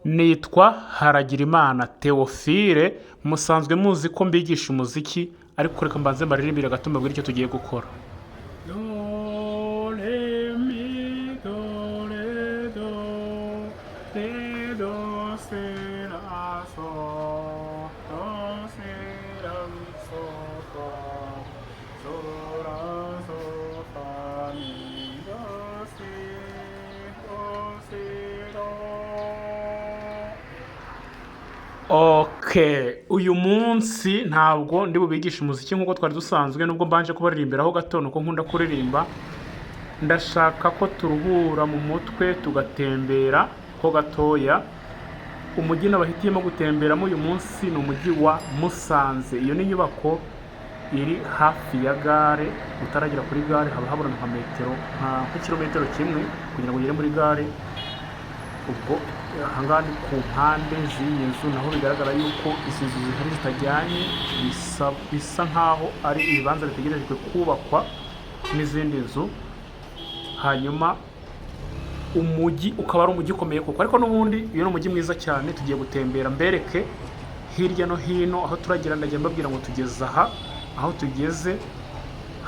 Nitwa Haragirimana Theophile, musanzwe muzi ko mbigisha umuziki, ariko reka mbanze mbaririmbire gato mbabwire icyo tugiye gukora. Uyu munsi ntabwo ndi bubigisha umuziki nk'uko twari dusanzwe, nubwo mbanje kubaririmbiraho gato nuko nkunda kuririmba. Ndashaka ko turuhura mu mutwe tugatembera ho gatoya. Umujyi nabahitiyemo gutemberamo uyu munsi ni umujyi wa Musanze. Iyo ni inyubako iri hafi ya gare. Utaragera kuri gare haba habura nka kilometero kimwe kugira ngo ugere muri gare. Ubwo ahangaha ni ku mpande z'iyi nzu, naho bigaragara yuko izi nzu zihari zitajyanye, bisa nkaho ari ibibanza bitegerejwe kubakwa n'izindi nzu. Hanyuma umujyi ukaba ari umujyi ukomeye koko, ariko n'ubundi iyo ni umujyi mwiza cyane. Tugiye gutembera mbereke hirya no hino aho turagira. Ndagiye mbabwira ngo tugeze aha, aho tugeze,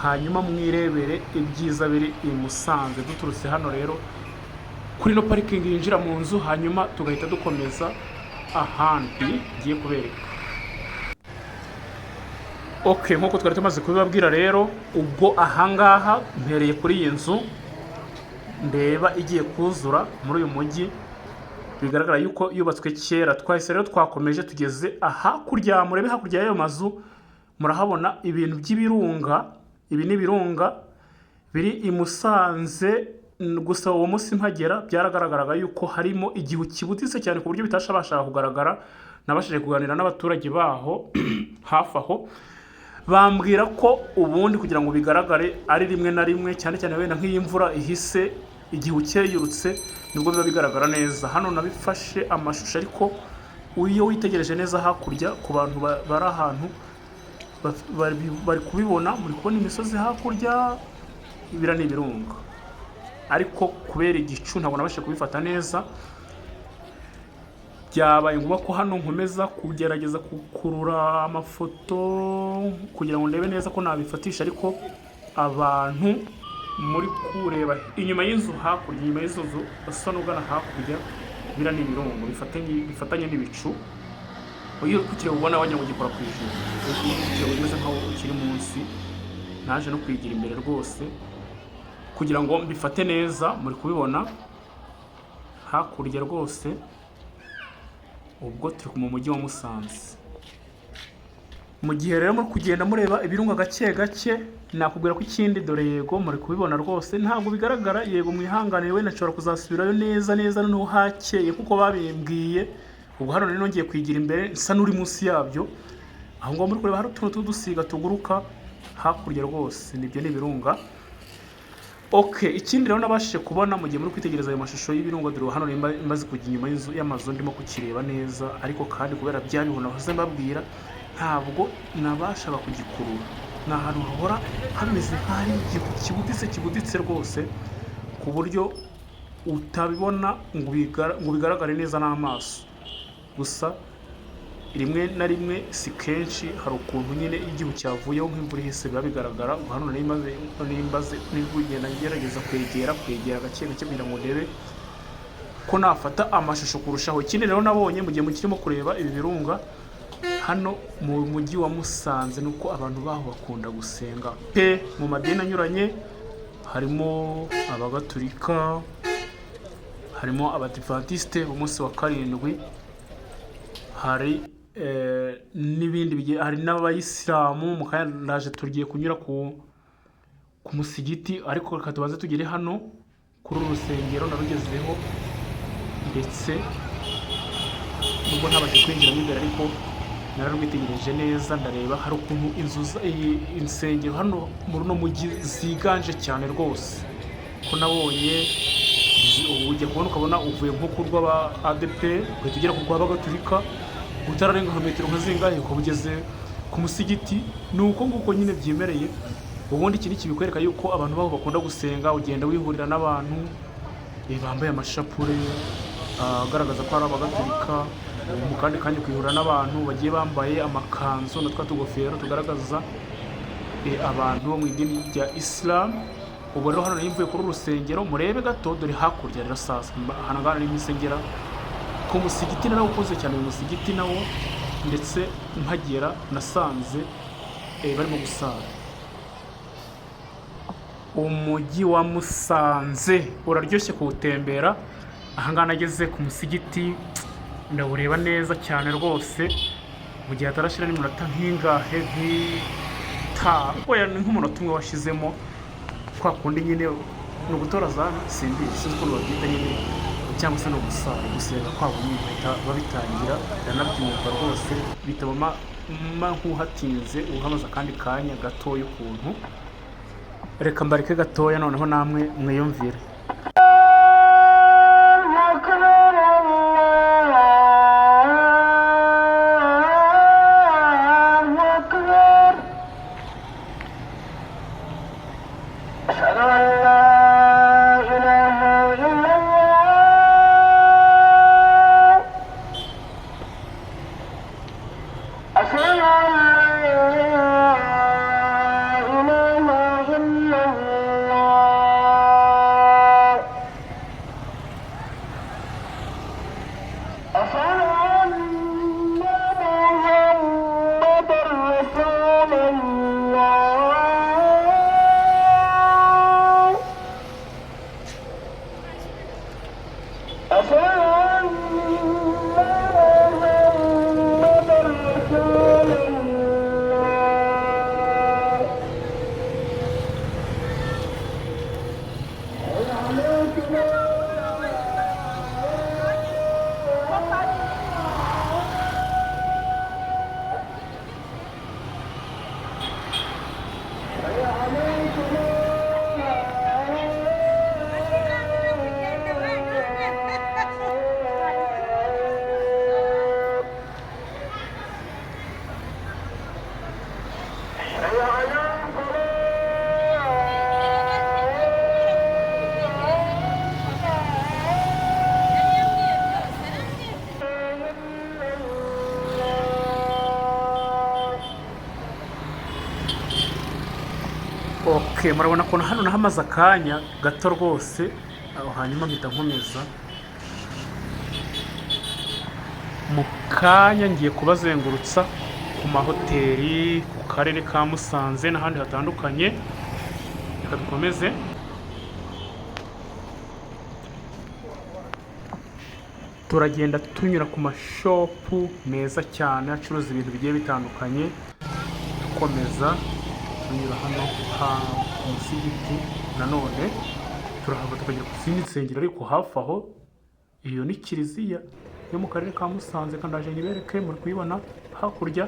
hanyuma mwirebere ibyiza biri i Musanze. Duturutse hano rero kuri no parikingi yinjira mu nzu, hanyuma tugahita dukomeza ahandi ngiye kubereka. Nk'uko twari tumaze kubibabwira rero, ubwo ahangaha mpereye kuri iyi nzu ndeba igiye kuzura muri uyu mujyi, bigaragara yuko yubatswe kera. Twahise rero twakomeje tugeze hakurya. Murebe hakurya y'ayo mazu murahabona ibintu by'ibirunga. Ibi ni ibirunga biri i Musanze. Gusa uwo munsi mpagera byaragaragaraga yuko harimo igihu kibutitse cyane ku buryo bitashabashaga kugaragara. Nabashije kuganira n'abaturage baho hafi aho, bambwira ko ubundi kugira ngo bigaragare ari rimwe na rimwe, cyane cyane wenda nk'iyi mvura ihise igihu cyeyurutse, nibwo biba bigaragara neza. Hano nabifashe amashusho, ariko iyo witegereje neza hakurya ku bantu bari ahantu bari kubibona. Muri kubona imisozi hakurya, ibira ni ibirunga, ariko kubera igicu ntabwo nabashije kubifata neza. Byabaye ngombwa ko hano nkomeza kugerageza gukurura amafoto kugira ngo ndebe neza ko nabifatisha, ariko abantu muri kureba inyuma y'inzu hakurya, inyuma y'izo nzu basa n'ugana hakurya, bira ni ibirungo bifatanye n'ibicu. Iyo ukiriye ubona wagira ngo gikora ku ijuru, ukiriye bimeze nkaho ukiri munsi. Naje no kwigira imbere rwose kugira ngo mbifate neza. Muri kubibona hakurya rwose. Ubwo turi mu mujyi wa Musanze. Mu gihe rero muri kugenda mureba ibirunga gake gake, nakubwira ko ikindi, dore yego muri kubibona rwose, ntabwo bigaragara. Yego mwihanganire, wenda nshobora kuzasubirayo neza noneho hakeye kuko babimbwiye. Ubwo hano rero ngiye kwigira imbere, nsa n'uri munsi yabyo. Aho ngaho muri kureba hari utuntu tw'udusiga tuguruka hakurya rwose, nibyo ni ibirunga. Ikindi rero nabashije kubona mu gihe muri kwitegereza ayo mashusho y'ibirunga, dore hano maze kujya inyuma y'amazu ndimo kukireba neza, ariko kandi kubera bya bihu nahoze mbabwira, ntabwo nabashaga kugikurura. Ni ahantu hahora hameze nk'ahari igihu kibuditse rwose, ku buryo utabibona ngo bigaragare neza n'amaso. Gusa rimwe na rimwe, si kenshi, hari ukuntu nyine igihu cyavuyeho nk'imvura ihise biba bigaragara. Hano nari kugenda ngerageza kwegera gake gake kugira ngo ndebe ko nafata amashusho kurushaho. Ikindi rero nabonye mu gihe mukirimo kureba ibi birunga hano mu mujyi wa Musanze, nuko abantu baho bakunda gusenga mu madini anyuranye. Harimo abagatulika, harimo abadivantisite b'umunsi wa karindwi, hari n'ibindi hari n'abayisilamu. Mukandaje tugiye kunyura ku musigiti, ariko reka tubanze tugere hano kuri uru rusengero narugezeho, ndetse nubwo ntabashe kwinjiramo imbere, ariko nararwitegereje neza. Ndareba hari ukuntu insengero hano muri uno mujyi ziganje cyane rwose, ko nabonye ujya kubona ukabona uvuye nko ku rw'aba ADP ugahita ugera ku rw'abagatulika, utararenga nka metero nka zingahe ukaba ugeze ku musigiti. Ni uko nguko nyine byemereye. Ubundi iki ni kibikwereka yuko abantu baho bakunda gusenga. Ugenda wihurira n'abantu bambaye amashapure, agaragaza ko ari abagatolika, mu kandi kanya kwihura n'abantu bagiye bambaye amakanzu na twa tugofero tugaragaza abantu bo mu idini rya Islam. Ubu rero hano nari mvuye kuri urusengero, murebe gato dore hakurya rirasaza, hano ngaha nari nsengera ku musigiti narawukoze cyane, uyu musigiti nawo ndetse mpagera nasanze barimo gusara. Umujyi wa Musanze uraryoshye kuwutembera. Aha ngaha nageze ku musigiti ndawureba neza cyane rwose, mu gihe hatarashira n'iminota nk'ingahe nk'umunota umwe washizemo, kwa kundi nyine ni ugutora za simbizi sinzi ukuntu babyita nyine, cyangwa se no gusara gusenga kwabo nyine bahita babitangira. Ndanabyumva rwose bitaba nk'uhatinze uhamaze akandi kanya gatoya ukuntu. Reka mbareke gatoya noneho namwe mwiyumvire. Okay, murabona ko hano nahamaze akanya gato rwose, hanyuma mpita nkomeza mu kanya ngiye kubazengurutsa ku mahoteli, ku karere ka Musanze n'ahandi hatandukanye. Reka dukomeze. Turagenda tunyura ku mashopu meza cyane acuruza ibintu bigiye bitandukanye, dukomeza tunyura hano ku musigiti. Nanone turahava tukagera ku zindi nsengero, ariko hafi aho iyo ni kiliziya yo mu karere ka Musanze, kandi aje nibereke, muri kuyibona hakurya.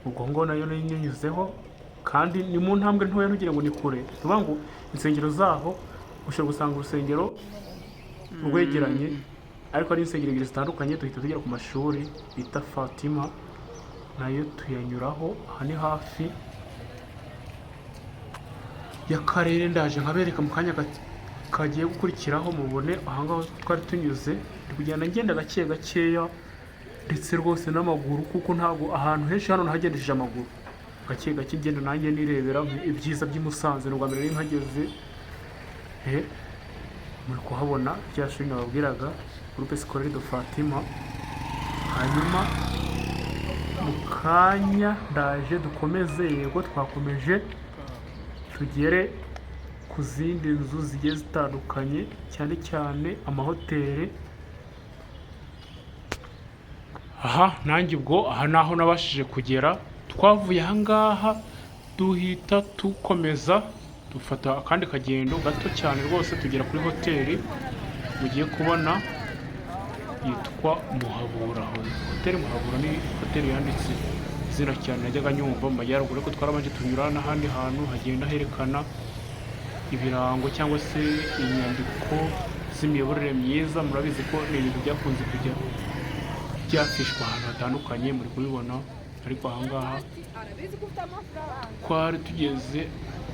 Ubwo ngo nayo nyunyuzeho, kandi ni mu ntambwe ntoya, ntugire ngo ni kure. Tuvuga ngo insengero zaho ushobora gusanga urusengero rwegeranye, ariko ari insengero ebyiri zitandukanye. Duhita tugera ku mashuri bita Fatima, nayo tuyanyuraho. Aha ni hafi y'akarere, ndaje nkabereka mu kanya kagiye gukurikiraho. Mubone ahangaho twari tunyuze, ndi kugenda ngenda gake gakeya ndetse rwose n'amaguru, kuko ntabwo ahantu henshi hano nahagendesheje amaguru, gake gake ngenda nanjye nirebera ibyiza by'i Musanze. N'ubwa mbere nkageze, muri kuhabona rya shuri nababwiraga, Groupe Scolaire de Fatima. Hanyuma mu kanya ndaje dukomeze, yego twakomeje tugere ku zindi nzu zigiye zitandukanye, cyane cyane amahoteli. Aha nanjye ubwo aha naho nabashije kugera. Twavuye aha ngaha duhita tukomeza dufata akandi kagendo gato cyane rwose, tugera kuri hoteli mugiye kubona yitwa Muhabura. Hoteli Muhabura ni hoteli yanditse izina cyane najyaga nyumva mu majyaruguru, ariko twarabanje tunyura n'ahandi hantu hagenda herekana ibirango cyangwa se inyandiko z'imiyoborere myiza. Murabizi ko ni ibintu byakunze kujya byafishwa ahantu hatandukanye, muri kubibona. Ariko aha ngaha twari tugeze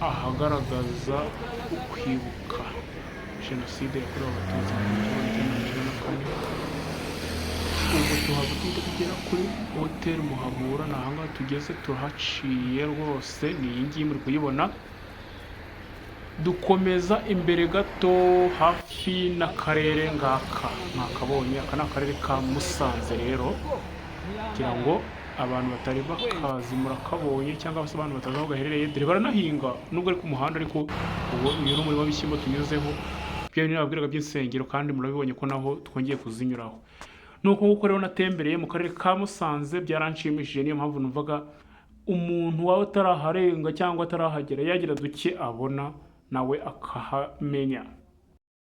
ahagaragaza ukwibuka Jenoside yakorewe Abatutsi mu 1994. kane. Ubwo tuhava tuhita tugera kuri hoteli Muhabura, ni ahangaha tugeze, turahaciye rwose, ni iyi ngiyi muri kuyibona. Dukomeza imbere gato hafi n'akarere ngaka mwakabonye, aka ni akarere ka Musanze rero, kugira ngo abantu batari bakazi murakabonye, cyangwa se abantu batazi aho gaherereye. Dore baranahinga nubwo ari ku muhanda, ariko ubu uyu ni umurima w'ibishyimbo tunyuzeho, bya bintu nababwiraga by'insengero, kandi murabibonye ko naho twongeye kuzinyuraho. Nuko nguko rero natembereye mu karere ka Musanze, byaranshimishije, niyo mpamvu numvaga umuntu waba ataraharenga cyangwa atarahagera yagira duke abona nawe akahamenya.